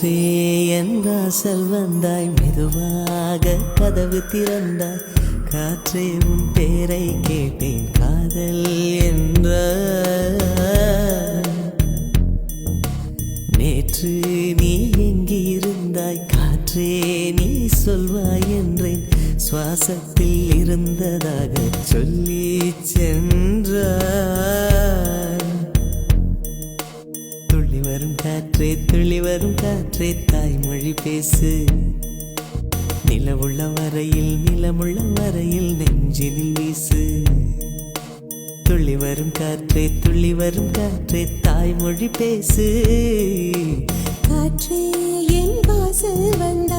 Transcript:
காற்றே என் வாசல் வந்தாய், மெதுவாக கதவு திறந்தாய். காற்றே உன் பேரை கேட்டேன், காதல் என்ற. நேற்று நீ எங்கிருந்தாய், காற்றே நீ சொல்வாய் என்றேன். சுவாசத்தில் இருந்ததாக சொல்லி சென்றாய். துள்ளி வரும் காற்றே, துள்ளி வரும் காற்றே, தாய்மொழி பேசு. நிலவுள்ள வரையில், நிலமுள்ள வரையில் நெஞ்சினில் வீசு. துள்ளி வரும் காற்றே, துள்ளி வரும் காற்றே, தாய்மொழி பேசு. காற்றே என் வாசல் வந்து